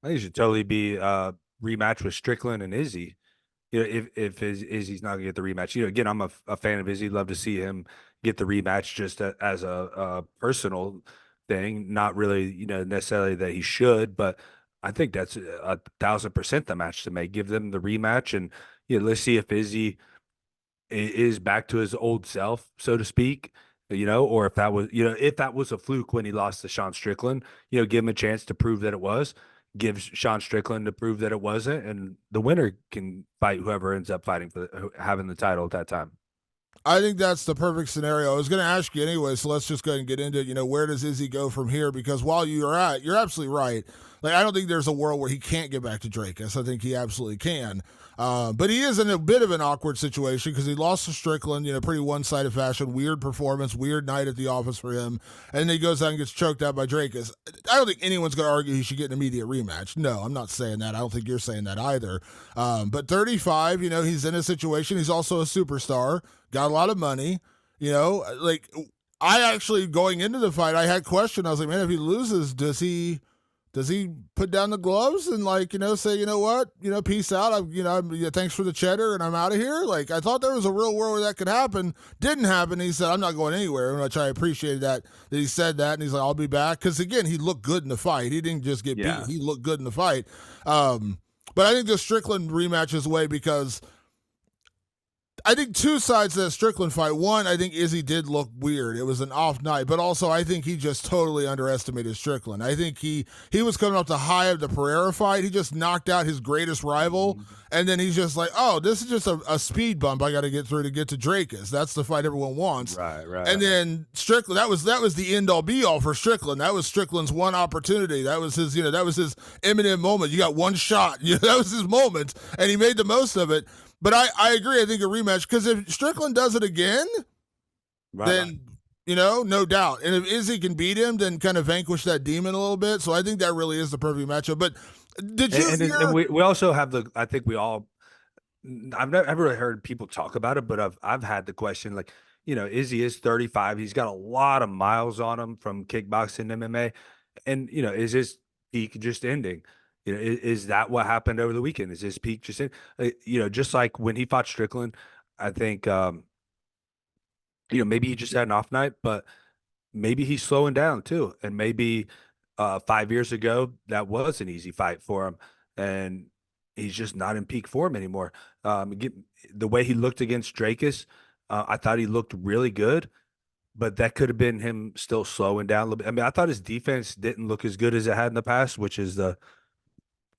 I think it should totally be a rematch with Strickland and Izzy. You know, if Izzy's not gonna get the rematch, again, I'm a fan of Izzy. Love to see him get the rematch just as a personal thing. Not really, necessarily that he should, but I think that's 1,000% the match to make. Give them the rematch, and let's see if Izzy is back to his old self, so to speak. Or if that was a fluke when he lost to Sean Strickland, give him a chance to prove that it was. Give Sean Strickland to prove that it wasn't, and the winner can fight whoever ends up fighting for having the title at that time. I think that's the perfect scenario. I was going to ask you anyway, so let's just go ahead and get into it. Where does Izzy go from here? Because while you're absolutely right. Like, I don't think there's a world where he can't get back to Dracus. I think he absolutely can. But he is in a bit of an awkward situation because he lost to Strickland, pretty one sided fashion. Weird performance, weird night at the office for him. And then he goes out and gets choked out by Dracus. I don't think anyone's going to argue he should get an immediate rematch. No, I'm not saying that. I don't think you're saying that either. But 35, he's in a situation. He's also a superstar, got a lot of money. Like, I actually, going into the fight, I had question. I was like, man, if he loses, does he put down the gloves and, like, say, what, peace out. Thanks for the cheddar and I'm out of here. Like, I thought there was a real world where that could happen. Didn't happen. He said, I'm not going anywhere, which I appreciated that he said that. And he's like, I'll be back. Cause again, he looked good in the fight. He didn't just get beat. Yeah. He looked good in the fight. But I think the Strickland rematch is away because I think two sides to that Strickland fight. One, I think Izzy did look weird. It was an off night, but also I think he just totally underestimated Strickland. I think he was coming off the high of the Pereira fight. He just knocked out his greatest rival, and then he's just like, "Oh, this is just a speed bump I got to get through to get to Dracus." That's the fight everyone wants. Right, And right. then Strickland, that was the end all be all for Strickland. That was Strickland's one opportunity. That was his imminent moment. You got one shot. That was his moment, and he made the most of it. But I agree. I think a rematch, because if Strickland does it again, Right. then no doubt. And if Izzy can beat him, then kind of vanquish that demon a little bit. So I think that really is the perfect matchup. But did you And hear? we also have I think we all, I've never really heard people talk about it, but I've had the question, like, Izzy is 35. He's got a lot of miles on him from kickboxing, MMA. And, is his peak just ending? Is that what happened over the weekend? Is his peak just in? Just like when he fought Strickland, I think, maybe he just had an off night, but maybe he's slowing down too. And maybe 5 years ago, that was an easy fight for him. And he's just not in peak form anymore. The way he looked against Dracus, I thought he looked really good, but that could have been him still slowing down a little bit. I mean, I thought his defense didn't look as good as it had in the past, which is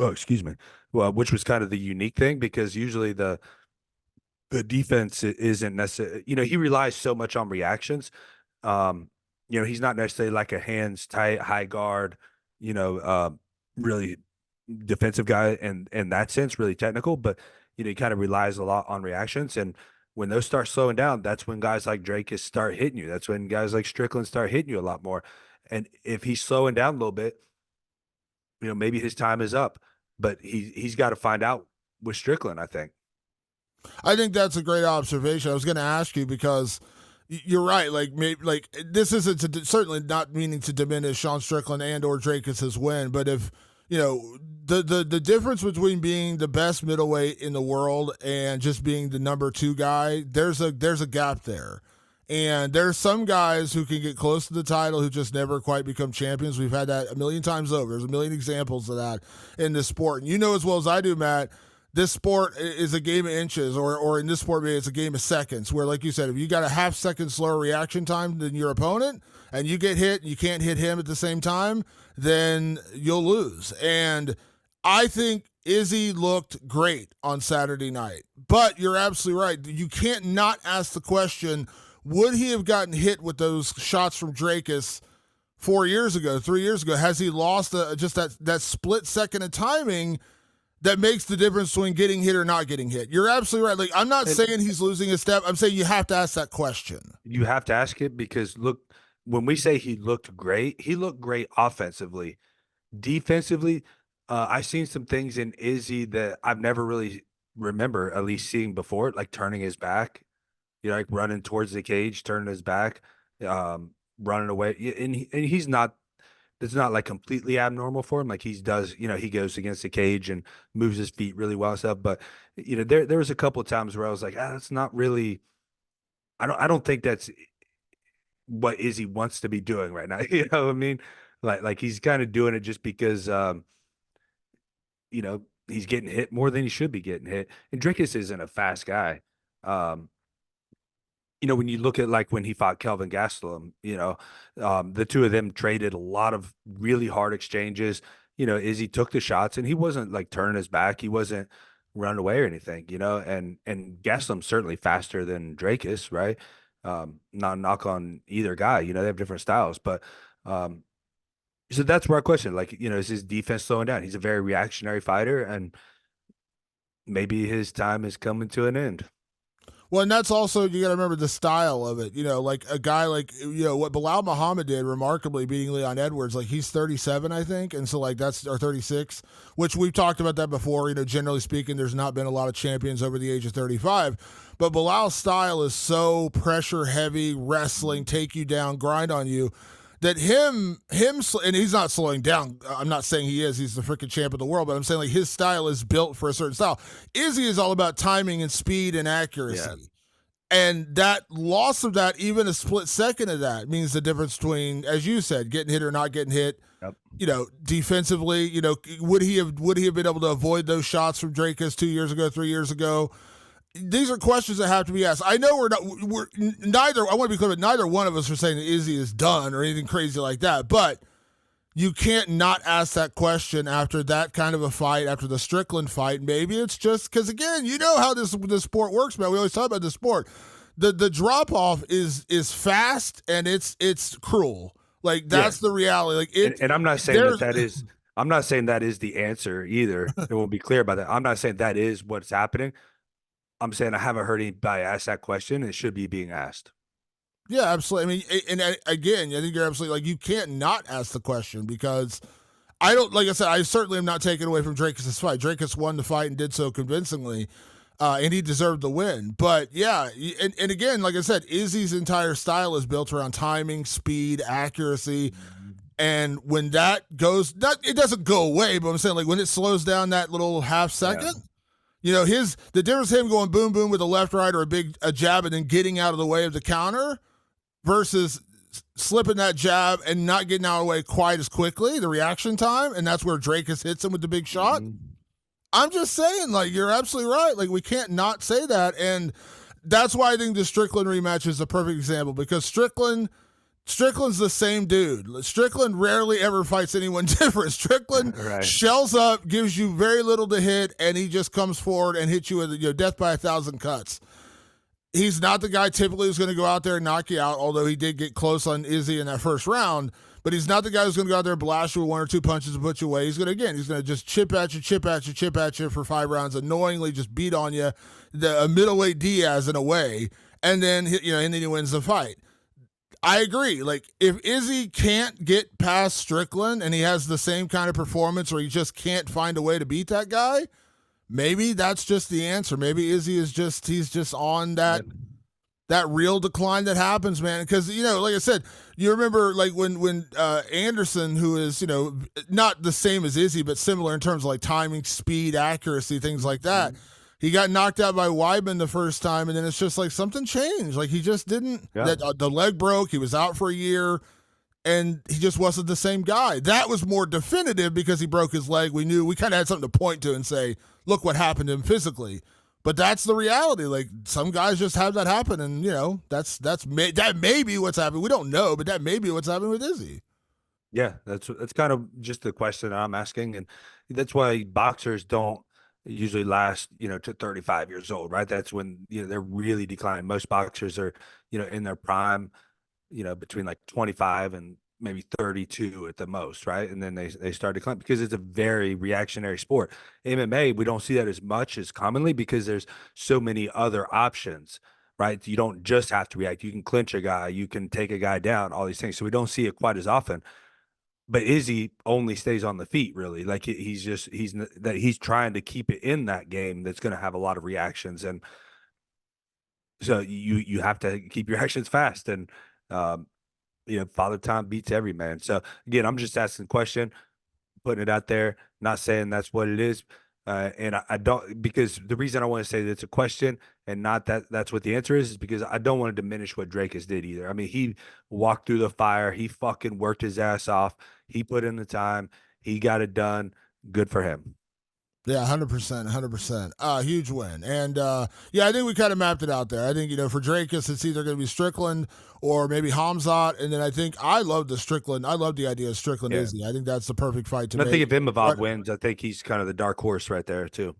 excuse me, well, which was kind of the unique thing because usually the defense isn't necessarily, he relies so much on reactions. Um, he's not necessarily like a hands tight, high guard, you know, uh, really defensive guy and in that sense, really technical, but he kind of relies a lot on reactions. And when those start slowing down, that's when guys like Dracus start hitting you. That's when guys like Strickland start hitting you a lot more. And if he's slowing down a little bit, maybe his time is up. But he's got to find out with Strickland, I think. I think that's a great observation. I was going to ask you because you're right. Like, maybe, like, this isn't certainly not meaning to diminish Sean Strickland and or Dracus's win, but if the difference between being the best middleweight in the world and just being the number two guy, there's a gap there. And there's some guys who can get close to the title who just never quite become champions. We've had that a million times over. There's a million examples of that in this sport. And you know as well as I do, Matt, this sport is a game of inches, or in this sport, maybe it's a game of seconds. Where, like you said, if you got a half second slower reaction time than your opponent, and you get hit, and you can't hit him at the same time, then you'll lose. And I think Izzy looked great on Saturday night. But you're absolutely right. You can't not ask the question: would he have gotten hit with those shots from Dracus 4 years ago, 3 years ago? Has he lost just that split second of timing that makes the difference between getting hit or not getting hit? You're absolutely right. Like, I'm not And saying he's losing a step. I'm saying you have to ask that question. you have to ask it because look, when we say he looked great offensively. Defensively, I've seen some things in Izzy that I've never really remember at least seeing before, like turning his back, like running towards the cage, turning his back, running away. And he's not. that's not like completely abnormal for him. Like he does, he goes against the cage and moves his feet really well and stuff. But there was a couple of times where I was like, that's not really. I don't think that's what Izzy wants to be doing right now. You know what I mean? Like he's kind of doing it just because he's getting hit more than he should be getting hit. And Dricus isn't a fast guy. Um, when you look at like when he fought Kelvin Gastelum, the two of them traded a lot of really hard exchanges. Izzy took the shots and he wasn't like turning his back. He wasn't running away or anything, and Gastelum's certainly faster than Dracus, right? Not a knock on either guy, they have different styles, but um, so that's where I question, like, is his defense slowing down? He's a very reactionary fighter, and maybe his time is coming to an end. Well, and that's also, you got to remember the style of it. Like a guy like, what Bilal Muhammad did remarkably, beating Leon Edwards. Like he's 37, I think, and so like that's, or 36, which we've talked about that before. Generally speaking, there's not been a lot of champions over the age of 35, but Bilal's style is so pressure heavy, wrestling, take you down, grind on you, that and he's not slowing down. I'm not saying he is. He's the freaking champ of the world, but I'm saying like his style is built for a certain style. Izzy is all about timing and speed and accuracy. Yeah. And that loss of that, even a split second of that, means the difference between, as you said, getting hit or not getting hit. Yep. Defensively, would he have been able to avoid those shots from Dracus 2 years ago, 3 years ago? These are questions that have to be asked. I know we're neither. I want to be clear, but neither one of us are saying that Izzy is done or anything crazy like that. But you can't not ask that question after that kind of a fight, after the Strickland fight. Maybe it's just because, again, you know how this sport works, man. We always talk about the sport. The drop off is fast and it's cruel. Like that's the reality. Like and I'm not saying that is. I'm not saying that is the answer either. It won't be clear about that. I'm not saying that is what's happening. I'm saying I haven't heard anybody ask that question. It should be being asked. Yeah, absolutely. I mean, and again, I think you're absolutely, like, you can't not ask the question because I don't, like I said, I certainly am not taking away from Dracus' fight. Dracus won the fight and did so convincingly, and he deserved the win. But yeah, and again, like I said, Izzy's entire style is built around timing, speed, accuracy. And when that goes, it doesn't go away, but I'm saying, like, when it slows down that little half second, the difference him going boom boom with a left right or a jab and then getting out of the way of the counter versus slipping that jab and not getting out of the way quite as quickly, the reaction time, and that's where Dracus hits him with the big shot. I'm just saying, like, you're absolutely right. Like, we can't not say that, and that's why I think the Strickland rematch is a perfect example, because Strickland's the same dude. Strickland rarely ever fights anyone different. Strickland shells up, gives you very little to hit, and he just comes forward and hits you with death by 1,000 cuts. He's not the guy typically who's going to go out there and knock you out, although he did get close on Izzy in that first round. But he's not the guy who's going to go out there and blast you with one or two punches and put you away. He's going to just chip at you for 5 rounds, annoyingly just beat on you, a middleweight Diaz in a way, and then he wins the fight. I agree. Like, if Izzy can't get past Strickland and he has the same kind of performance, or he just can't find a way to beat that guy, maybe that's just the answer. Maybe Izzy he's just on that real decline that happens, man. Because, like I said, you remember, like, when Anderson, who is, not the same as Izzy, but similar in terms of like timing, speed, accuracy, things like that. He got knocked out by Weidman the first time, and then it's just like something changed. Like, he just didn't. Yeah. The leg broke. He was out for a year, and he just wasn't the same guy. That was more definitive because he broke his leg. We knew, we kind of had something to point to and say, look what happened to him physically. But that's the reality. Like, some guys just have that happen, and that may be what's happening. We don't know, but that may be what's happening with Izzy. Yeah, that's kind of just the question I'm asking, and that's why boxers don't usually last, to 35 years old, right? That's when, they're really declining. Most boxers are, in their prime, between like 25 and maybe 32 at the most, right? And then they start declining because it's a very reactionary sport. MMA, we don't see that as much as commonly because there's so many other options, right? You don't just have to react. You can clinch a guy, you can take a guy down, all these things. So we don't see it quite as often. But Izzy only stays on the feet, really. Like, he's trying to keep it in that game that's going to have a lot of reactions, and so you have to keep your actions fast. And Father Time beats every man. So again, I'm just asking the question, putting it out there, not saying that's what it is. And I don't, because the reason I want to say that it's a question and not that that's what the answer is because I don't want to diminish what Dracus did either. I mean, he walked through the fire, he fucking worked his ass off, he put in the time, he got it done. Good for him. Yeah, 100%, 100%. Huge win. And yeah, I think we kind of mapped it out there. I think, for Dracus, it's either going to be Strickland or maybe Hamzat. And then I think I love the Strickland. I love the idea of Strickland Yeah. Izzy. I think that's the perfect fight to And I think make. if Imavov But wins, I think he's kind of the dark horse right there too.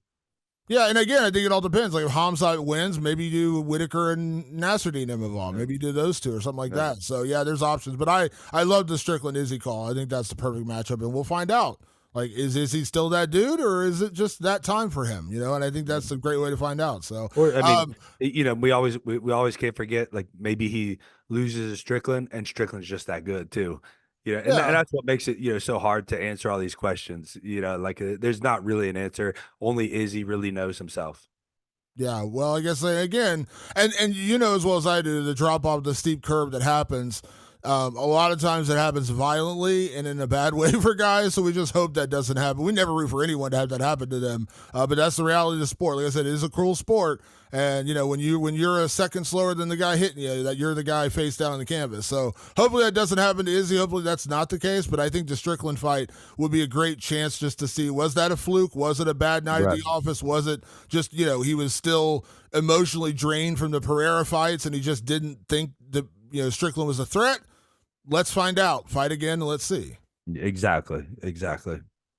yeah, and again, I think it all depends. Like if Hamzat wins, maybe you do Whitaker and Nasruddin Imavov. Yeah. Maybe you do those two or something like Yeah. that. So yeah, there's options. But I love the Strickland Izzy call. I think that's the perfect matchup, and we'll find out. Like, is Izzy still that dude, or is it just that time for him? And I think that's a great way to find out. So, Or I mean, we always can't forget like maybe he loses to Strickland and Strickland's just that good too. And yeah, that's what makes it so hard to answer all these questions. Like there's not really an answer. Only Izzy really knows himself. yeah. Well, I guess again, and as well as I do, the drop off the steep curve that happens. A lot of times it happens violently and in a bad way for guys, so we just hope that doesn't happen. We never root for anyone to have that happen to them, but that's the reality of the sport. Like I said, it is a cruel sport, and when you're a second slower than the guy hitting you, that you're the guy face down on the canvas. So hopefully that doesn't happen to Izzy. Hopefully that's not the case, but I think the Strickland fight would be a great chance just to see, was that a fluke? Was it a bad night at Right. the office? Was it just he was still emotionally drained from the Pereira fights and he just didn't think that Strickland was a threat? Let's find out. Fight again and let's see. Exactly. Exactly.